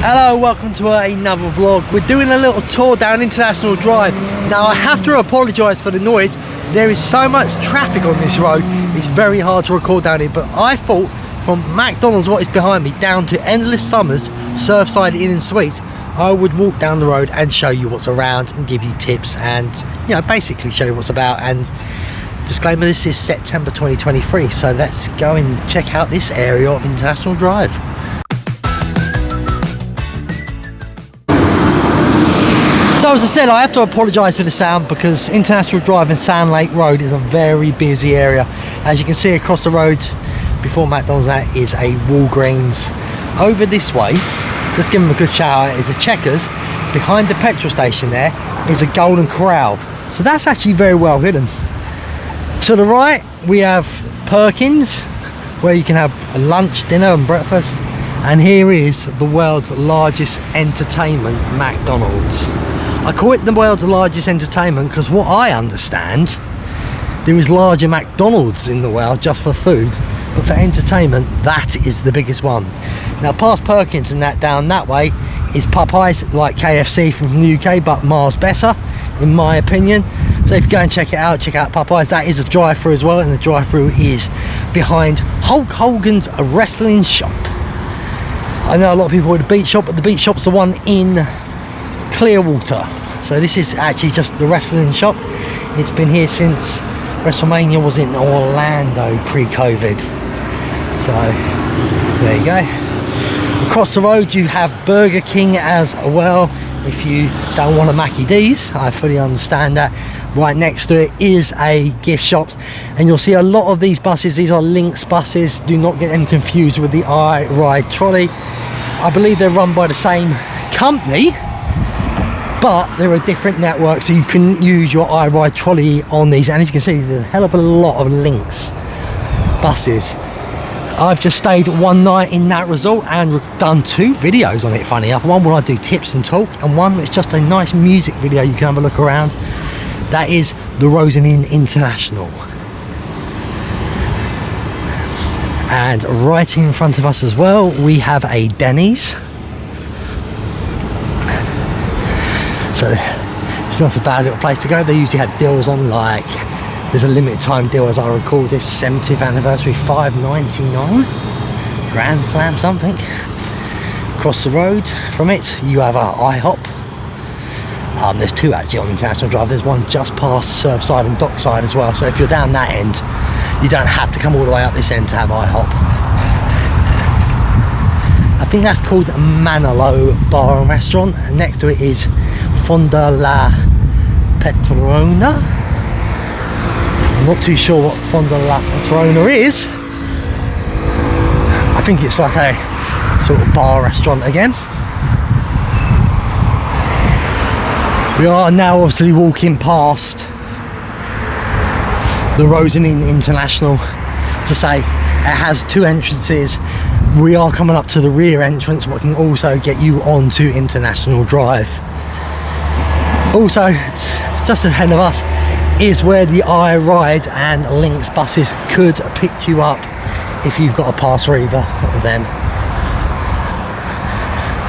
Hello, welcome to another vlog. We're doing a little tour down International Drive. Now I have to apologise for the noise. There is so much traffic on this road, it's very hard to record down here, but I thought from McDonald's, what is behind me, down to Endless Summers, Surfside Inn and Suites, I would walk down the road and show you what's around and give you tips and, you know, basically show you what's about. And disclaimer, this is September 2023, so let's go and check out this area of International Drive. So as I said, I have to apologise for the sound because International Drive and Sand Lake Road is a very busy area. As you can see across the road before McDonald's, that is a Walgreens. Over this way, just give them a good shout out, is a Checkers. Behind the petrol station there is a Golden Corral. So that's actually very well hidden. To the right we have Perkins, where you can have a lunch, dinner and breakfast. And here is the world's largest entertainment, McDonald's. I call it the world's largest entertainment because what I understand, there is larger McDonald's in the world just for food, but for entertainment, that is the biggest one. Now past Perkins and that down that way is Popeyes, like KFC from the UK, but miles better in my opinion. So if you go and check out Popeyes. That is a drive-through as well, and the drive-through is behind Hulk Hogan's wrestling shop. I know a lot of people with the beach shop, but the beach shop's the one in Clearwater. So this is actually just the wrestling shop. It's been here since WrestleMania was in Orlando pre-COVID. So there you go. Across the road you have Burger King as well. If you don't want a Mackie D's, I fully understand that. Right next to it is a gift shop, and you'll see a lot of these buses. These are Lynx buses. Do not get them confused with the iRide trolley. I believe they're run by the same company, but they're a different network, so you can use your iRide trolley on these. And as you can see, there's a hell of a lot of Lynx buses. I've just stayed one night in that resort and done two videos on it, funny enough. One where I do tips and talk, and one that's just a nice music video you can have a look around. That is the Rosen Inn International. And right in front of us as well, we have a Denny's. So it's not a bad little place to go. They usually have deals on, like, there's a limited time deal, as I recall, this 70th anniversary, $5.99, Grand Slam something. Across the road from it, you have a IHOP. There's two actually on International Drive. There's one just past Surfside and Dockside as well. So if you're down that end, you don't have to come all the way up this end to have IHOP. I think that's called Manolo Bar and Restaurant. And next to it is Fonda La Petrona. I'm not too sure what Fonda La Petrona is. I think it's like a sort of bar restaurant again. We are now obviously walking past the Rosen Inn International. To say, it has two entrances. We are coming up to the rear entrance, but can also get you onto International Drive. Also, just ahead of us is where the iRide and Lynx buses could pick you up if you've got a pass for either of them.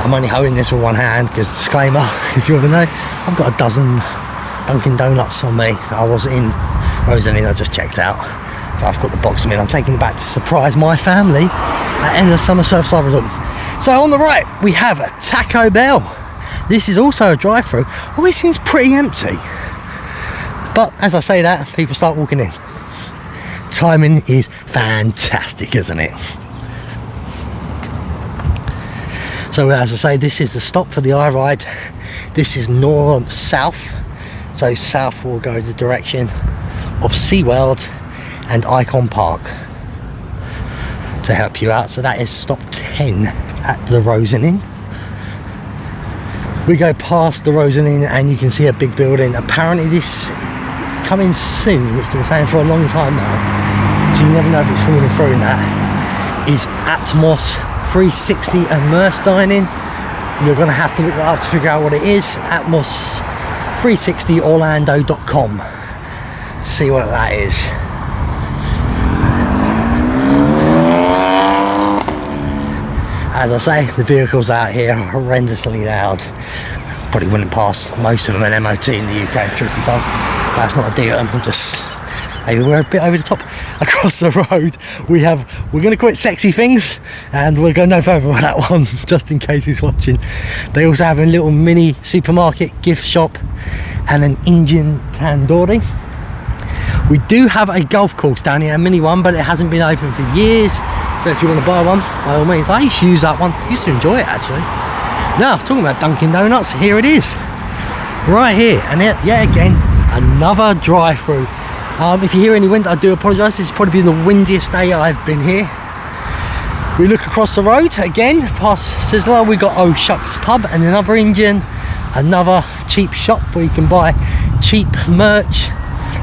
I'm only holding this with one hand because, disclaimer, if you ever know, I've got a dozen Dunkin' Donuts on me. I was in Rosen Inn, I just checked out. So I've got the box of them. I'm taking it back to surprise my family at end of summer Surfside Resort. So on the right, we have a Taco Bell. This is also a drive-through. Oh, it seems pretty empty. But as I say that, people start walking in. Timing is fantastic, isn't it? So as I say, this is the stop for the iRide. This is north-south. So south will go the direction of SeaWorld and Icon Park to help you out. So that is stop 10 at the Rosen Inn. We go past the Rosen Inn and you can see a big building. Apparently this coming soon, it's been saying for a long time now, so you never know if it's falling through. And that is Atmos 360 immersed dining. You're going to have to look that up to figure out what it is. Atmos360orlando.com. See what that is. as I say, the vehicles out here are horrendously loud. Probably wouldn't pass most of them an MOT in the UK, truth be told. That's not a dig at them, I'm just, maybe we're a bit over the top. Across the road we're going to call it Sexy Things, and we'll go no further on that one just in case he's watching. They also have a little mini supermarket, gift shop, and an Indian tandoori. We do have a golf course down here, a mini one, but it hasn't been open for years, so if you want to buy one, by all means. I used to use that one, used to enjoy it actually. Now, talking about Dunkin' Donuts, here it is right here, and yet again another drive-through. If you hear any wind, I do apologise. This has probably been the windiest day I've been here. We look across the road again past Sizzler. We got Oh Shucks Pub and another Indian, another cheap shop where you can buy cheap merch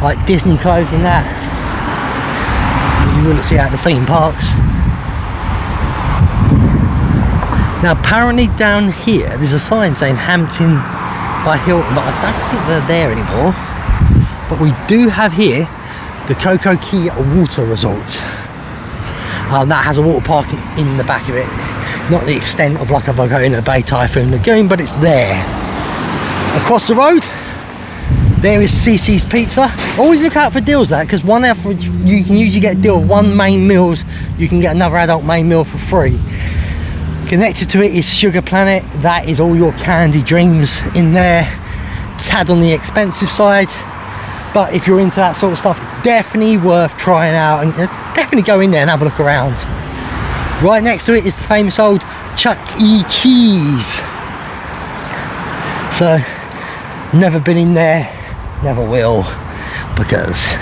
like Disney clothes and that you wouldn't see out in the theme parks. Now apparently down here there's a sign saying Hampton by Hilton, but I don't think they're there anymore. But we do have here the Coco Key Water Resort. That has a water park in the back of it. Not the extent of like a Volcano Bay Typhoon Lagoon, but it's there. Across the road, there is CC's Pizza. Always look out for deals there, because one average, you can usually get a deal of one main meals, you can get another adult main meal for free. Connected to it is Sugar Planet. That is all your candy dreams in there. Tad on the expensive side. But if you're into that sort of stuff, it's definitely worth trying out, and definitely go in there and have a look around. Right next to it is the famous old Chuck E. Cheese. So, never been in there, never will, because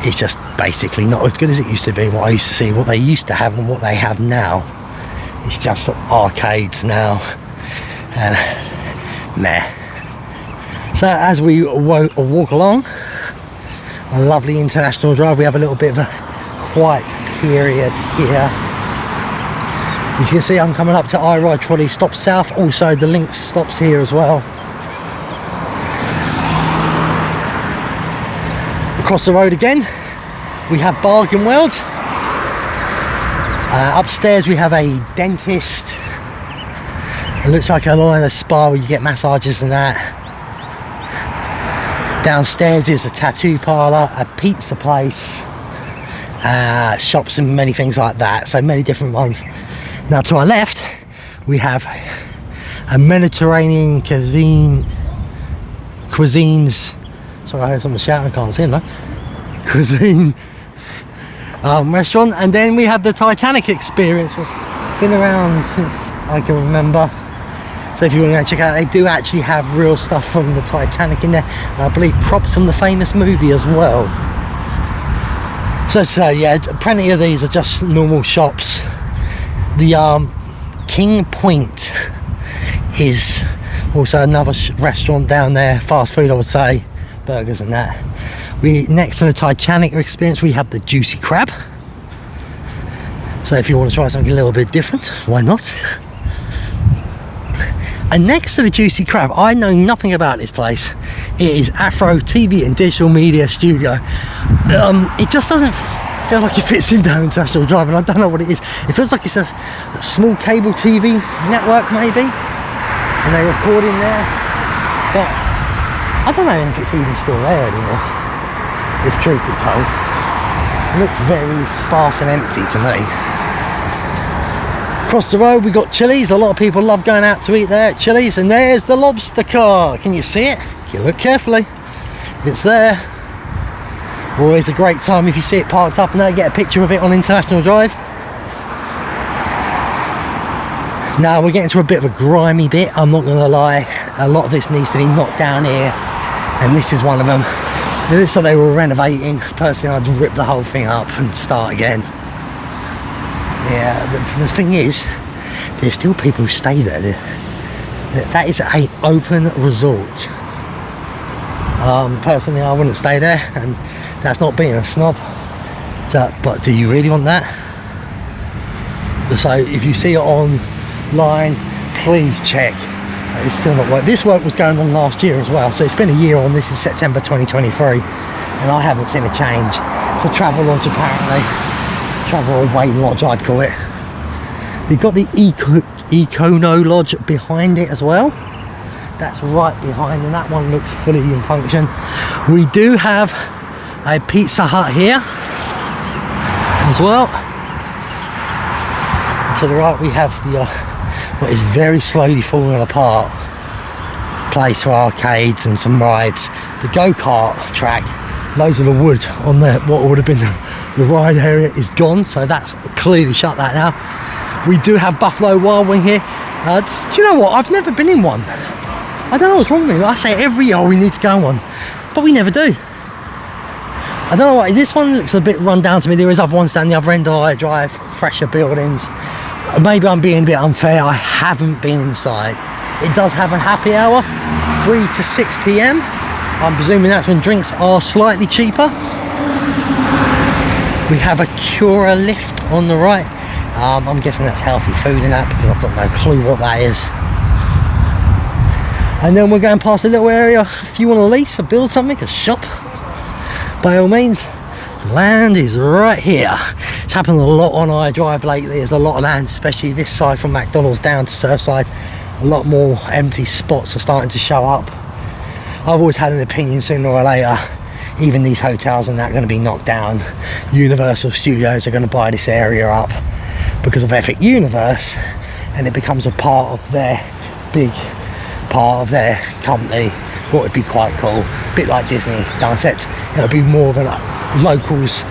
it's just basically not as good as it used to be. What I used to see, what they used to have and what they have now, it's just arcades now, and meh. So as we walk along a lovely international drive, we have a little bit of a quiet period here. As you can see, I'm coming up to I-Ride Trolley Stop South. Also the Lynx stops here as well. Across the road again we have Bargain World. Upstairs we have a dentist. It looks like a line of spa where you get massages and that. Downstairs is a tattoo parlour, a pizza place, shops and many things like that, so many different ones. Now to our left we have a Mediterranean cuisines, sorry I heard someone shouting, I can't see him though, cuisine restaurant, and then we have the Titanic Experience, which has been around since I can remember. So if you want to go check it out, they do actually have real stuff from the Titanic in there, and I believe props from the famous movie as well. So yeah, plenty of these are just normal shops. The King Point is also another restaurant down there, fast food I would say, burgers and that. Next to the Titanic Experience we have the Juicy Crab. So if you want to try something a little bit different, why not? And next to the Juicy Crab, I know nothing about this place. It is Afro TV and Digital Media Studio. It just doesn't feel like it fits in down International Drive, and I don't know what it is. It feels like it's a small cable TV network maybe, and they record in there. But I don't know if it's even still there anymore, if truth be told. It looks very sparse and empty to me. Across the road we got Chili's. A lot of people love going out to eat there at Chili's, and there's the lobster car. Can you see it? You look carefully. It's there. Always a great time if you see it parked up and there, get a picture of it on International Drive. Now we're getting to a bit of a grimy bit, I'm not gonna lie. A lot of this needs to be knocked down here, and this is one of them. It looks like they were renovating. Personally, I'd rip the whole thing up and start again. Yeah, the thing is, there's still people who stay there. That is an open resort. Personally, I wouldn't stay there, and that's not being a snob. But do you really want that? So if you see it online, please check. It's still not working. This work was going on last year as well, so it's been a year on. This is September 2023, and I haven't seen a change. It's a travel lodge apparently. Travel away lodge I'd call it. We've got the Econo Lodge behind it as well. That's right behind, and that one looks fully in function. We do have a Pizza Hut here as well. And to the right we have the what is very slowly falling apart place for arcades and some rides. The go-kart track, loads of the wood on there, what would have been the ride area is gone, so that's clearly shut that now. We do have Buffalo Wild Wing here. Do you know what? I've never been in one. I don't know what's wrong with me. I say every year we need to go on one, but we never do. I don't know why. This one looks a bit run down to me. There is other ones down the other end of I drive, fresher buildings. Maybe I'm being a bit unfair. I haven't been inside. It does have a happy hour, 3 to 6 p.m. I'm presuming that's when drinks are slightly cheaper. We have a Cura lift on the right. I'm guessing that's healthy food in that, because I've got no clue what that is. And then we're going past a little area. If you want to lease or build something, a shop, by all means, land is right here. It's happened a lot on iDrive lately. There's a lot of land, especially this side from McDonald's down to Surfside. A lot more empty spots are starting to show up. I've always had an opinion, sooner or later, even these hotels are not going to be knocked down. Universal Studios are going to buy this area up because of Epic Universe, and it becomes a part of their big part of their company. What would be quite cool, a bit like Disney, except it'll be more of a locals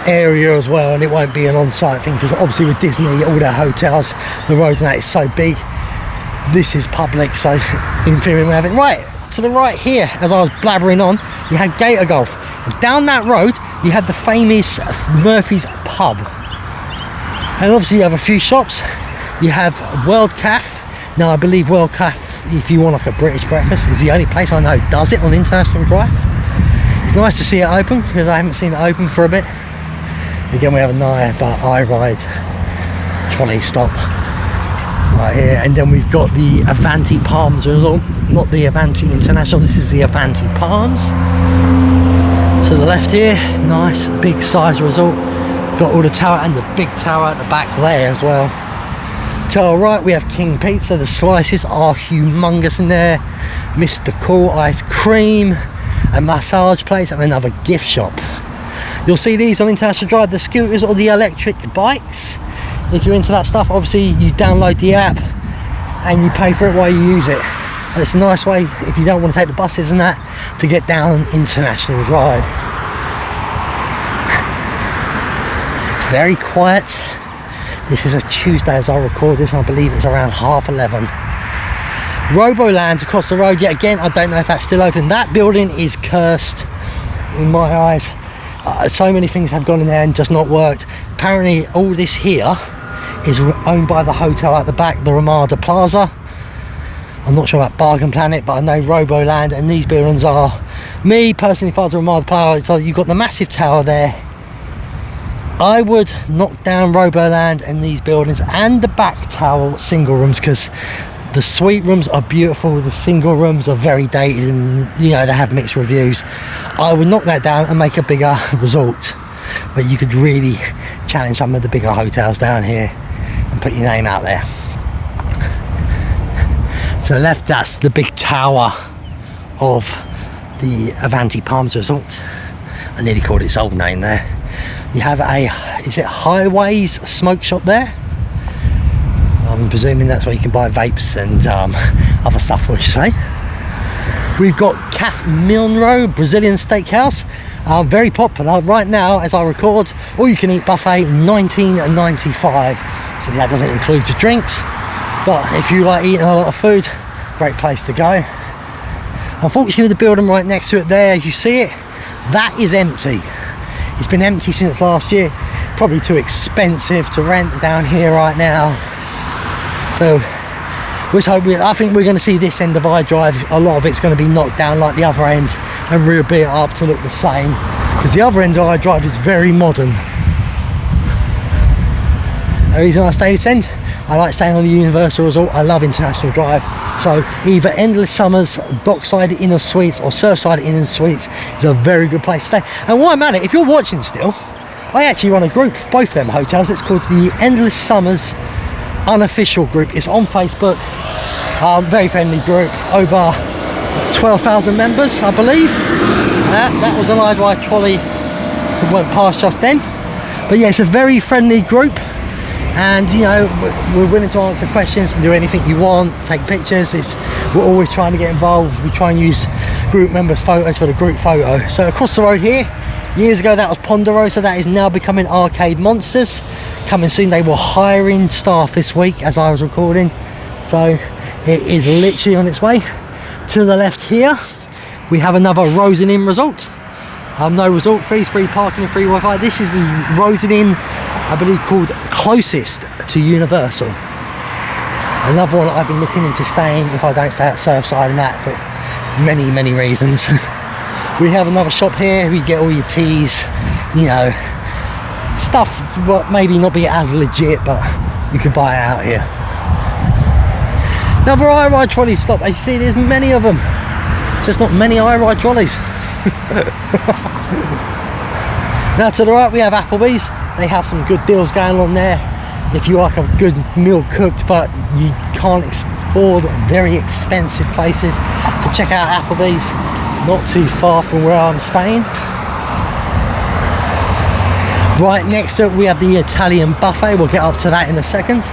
area as well, and it won't be an on-site thing, because obviously with Disney, all their hotels, the roads and that is so big. This is public, so in theory we have it. Right to the right here, as I was blabbering on, you had Gator Golf, and down that road you had the famous Murphy's Pub, and obviously you have a few shops. You have World Caf. Now I believe World Caf, if you want like a British breakfast, is the only place I know does it on International Drive. It's nice to see it open, because I haven't seen it open for a bit. Again, we have a nice iRide trolley stop right here, and then we've got the Avanti Palms Resort, not the Avanti International, this is the Avanti Palms. To the left here, nice big size resort. Got all the tower and the big tower at the back there as well. To our right we have King Pizza. The slices are humongous in there. Mr. Cool ice cream, a massage place, and another gift shop. You'll see these on International Drive, the scooters or the electric bikes. If you're into that stuff, obviously you download the app and you pay for it while you use it. And it's a nice way, if you don't want to take the buses and that, to get down International Drive. It's very quiet. This is a Tuesday as I record this, and I believe it's around 11:30. Roboland across the road yet again. I don't know if that's still open. That building is cursed in my eyes. So many things have gone in there and just not worked. Apparently all this here is owned by the hotel at the back, the Ramada Plaza. I'm not sure about Bargain Planet, but I know Roboland and these buildings are, me personally, if I was the Ramada Plaza, so you've got the massive tower there. I would knock down Roboland and these buildings and the back tower single rooms, because the suite rooms are beautiful, the single rooms are very dated, and you know, they have mixed reviews. I would knock that down and make a bigger resort, but you could really challenge some of the bigger hotels down here and put your name out there. To the left, that's the big tower of the Avanti Palms Resort. I nearly called its old name there. You have a, is it Highways smoke shop there? I'm presuming that's where you can buy vapes and other stuff, what you say. We've got Caf Milnro Brazilian Steakhouse, very popular right now as I record. All you can eat buffet, $19.95. So that doesn't include your drinks, but if you like eating a lot of food, great place to go. Unfortunately, the building right next to it there, as you see it, that is empty. It's been empty since last year. Probably too expensive to rent down here right now. So I think we're going to see this end of iDrive, a lot of it's going to be knocked down like the other end and rebuilt it up to look the same, because the other end of iDrive is very modern. The reason I stay this end, I like staying on the Universal Resort. I love International Drive. So either Endless Summers, Dockside Inner Suites or Surfside Inner Suites is a very good place to stay. And while I'm at it, if you're watching still, I actually run a group for both them hotels. It's called the Endless Summers unofficial group. It's on Facebook. Very friendly group, over 12,000 members, I believe. That was an I-Ride trolley that went past just then. But yeah, it's a very friendly group, and you know, we're willing to answer questions and do anything you want, take pictures. We're always trying to get involved. We try and use group members' photos for the group photo. So across the road here, years ago that was Ponderosa, that is now becoming Arcade Monsters. Coming soon. They were hiring staff this week as I was recording, so it is literally on its way. To the left here we have another Rosen Inn resort. No resort fees, free parking and free Wi-Fi. This is the Rosen Inn, I believe, called closest to Universal. Another one that I've been looking into staying if I don't stay at Surfside, and that for many reasons. We have another shop here. We get all your teas, you know, stuff what maybe not be as legit, but you could buy it out here. Another I-Ride trolley stop. As you see, there's many of them, just not many I-Ride trolleys. Now to the right we have Applebee's. They have some good deals going on there if you like a good meal cooked but you can't afford very expensive places. So check out Applebee's, not too far from where I'm staying. Right next to it we have the Italian buffet. We'll get up to that in a second.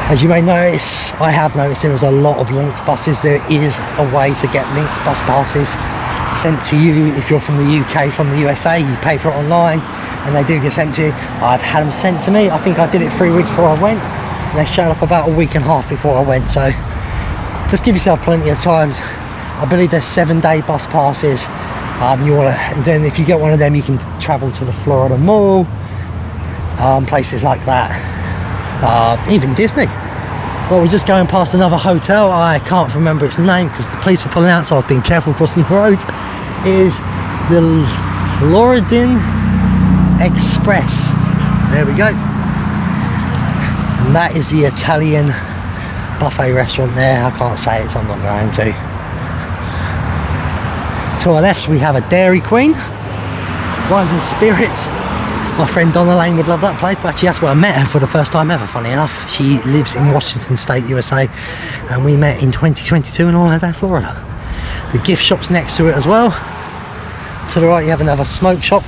As you may notice, I have noticed there is a lot of Lynx buses. There is a way to get Lynx bus passes sent to you if you're from the UK, from the USA. You pay for it online and they do get sent to you. I've had them sent to me. I think I did it 3 weeks before I went, and they showed up about a week and a half before I went, so just give yourself plenty of time. I believe there's 7-day bus passes. Then if you get one of them, you can travel to the Florida Mall, places like that. Even Disney. Well, we're just going past another hotel. I can't remember its name because the police were pulling out, so I've been careful crossing the road. It is the Floridian Express. There we go. And that is the Italian buffet restaurant there. I can't say it, so I'm not going to. To our left we have a Dairy Queen. Wines and Spirits. My friend Donna Lane would love that place, but actually that's where I met her for the first time ever, funny enough. She lives in Washington State, USA, and we met in 2022 in Orlando, Florida. The gift shop's next to it as well. To the right you have another smoke shop.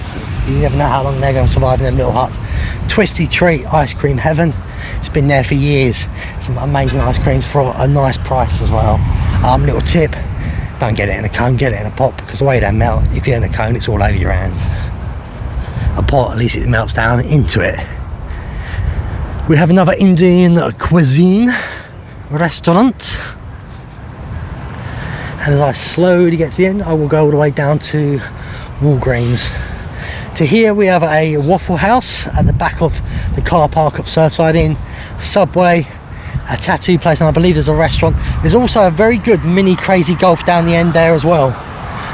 You never know how long they're going to survive in them little huts. Twisty Treat Ice Cream Heaven. It's been there for years. Some amazing ice creams for a nice price as well. Little tip, don't get it in a cone, get it in a pot, because the way they melt, if you're in a cone it's all over your hands. A pot, at least it melts down into it. We have another Indian cuisine restaurant, and as I slowly get to the end I will go all the way down to Walgreens. To here we have a Waffle House at the back of the car park of Surfside Inn, Subway, a tattoo place, and I believe there's a restaurant. There's also a very good mini Crazy Golf down the end there as well,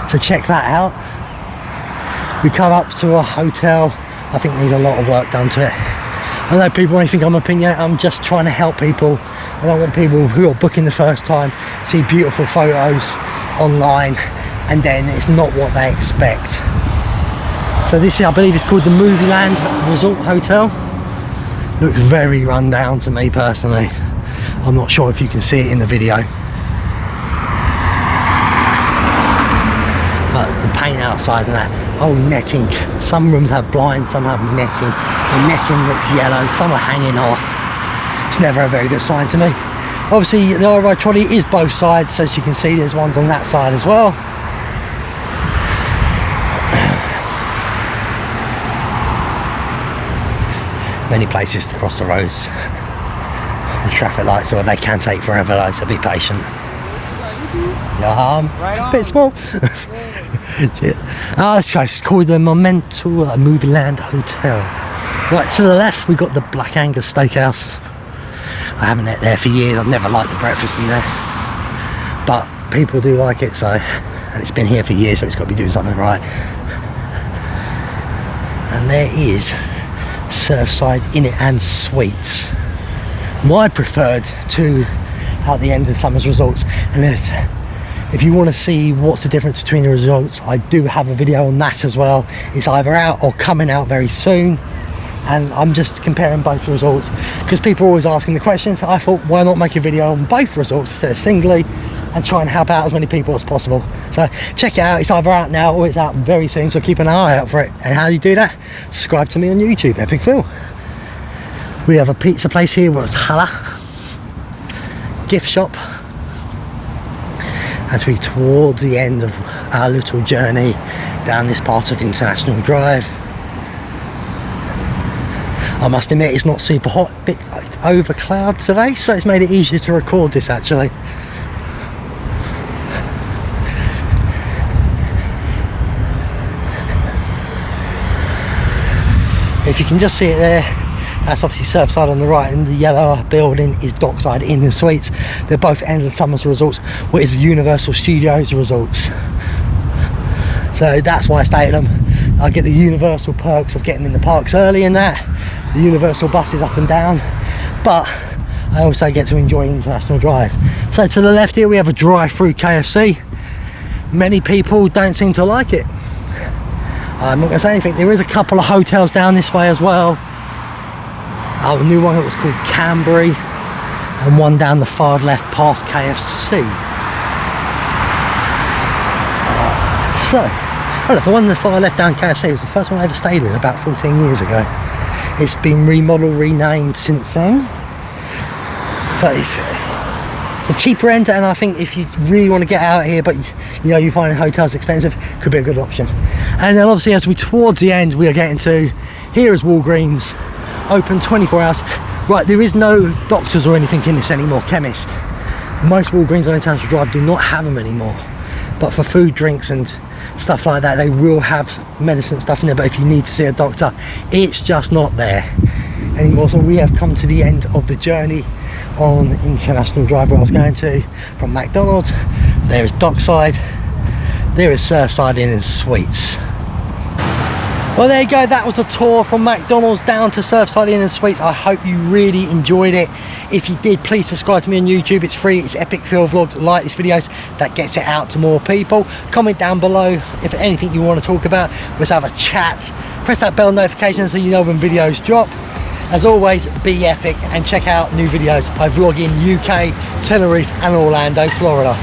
so check that out. We come up to a hotel. I think there's a lot of work done to it. I know people may think I'm opinionated. I'm just trying to help people. I don't want people who are booking the first time see beautiful photos online and then it's not what they expect. So this is, I believe it's called the Movie Land Resort Hotel. Looks very run down to me personally. I'm not sure if you can see it in the video, but the paint outside and that. Oh, netting. Some rooms have blinds, some have netting. The netting looks yellow, some are hanging off. It's never a very good sign to me. Obviously the I-Ride trolley is both sides, so as you can see there's ones on that side as well. Many places to cross the roads with traffic lights, so they can take forever though, so be patient. Yeah, right on. A bit small. Yeah. It's called the Memento Movie Land Hotel. Right to the left we got the Black Angus Steakhouse. I haven't ate there for years. I've never liked the breakfast in there, but people do like it, so, and it's been here for years, so it's got to be doing something right. And there is Surfside Inn and Suites, my preferred to at the end of Summer's Resorts. And if you want to see what's the difference between the resorts, I do have a video on that as well. It's either out or coming out very soon. and I'm just comparing both results because people are always asking the questions. I thought, why not make a video on both results instead of singly, and try and help out as many people as possible. So check it out. It's either out now or it's out very soon, so keep an eye out for it. And how you do that? Subscribe to me on YouTube, Epic Phill. We have a pizza place here where it's Hala gift shop as we towards the end of our little journey down this part of International Drive. I must admit it's not super hot, a bit like over cloud today, so it's made it easier to record this actually. If you can just see it there, that's obviously Surfside on the right, and the yellow building is Dockside Inn and Suites. They're both Endless Summers resorts, what is the Universal Studios resorts. So that's why I stay at them. I get the universal perks of getting in the parks early and that, the universal buses up and down, but I also get to enjoy International Drive. So to the left here we have a drive-through KFC. Many people don't seem to like it. I'm not going to say anything. There is a couple of hotels down this way as well. A new one that was called Canberry, and one down the far left past KFC. So, well, the one on the far left down KFC was the first one I ever stayed in about 14 years ago. It's been remodeled, renamed since then. But it's the cheaper end, and I think if you really want to get out here but you know you find hotels expensive, could be a good option. And then obviously as we towards the end we are getting to, here is Walgreens, open 24 hours. Right, there is no doctors or anything in this anymore, chemist. Most Walgreens on International Drive do not have them anymore, but for food, drinks and stuff like that they will have medicine stuff in there, but if you need to see a doctor it's just not there anymore. So we have come to the end of the journey on International Drive where I was going to from McDonald's. There is Dockside, there is Surfside Inn and Suites. Well, there you go, that was a tour from McDonald's down to Surfside Inn and Suites. I hope you really enjoyed it. If you did, please subscribe to me on YouTube. It's free, it's epicphillvlogs. Like these videos, that gets it out to more people. Comment down below if anything you want to talk about. Let's have a chat. Press that bell notification so you know when videos drop. As always, be epic and check out new videos. I vlog in UK, Tenerife and Orlando, Florida.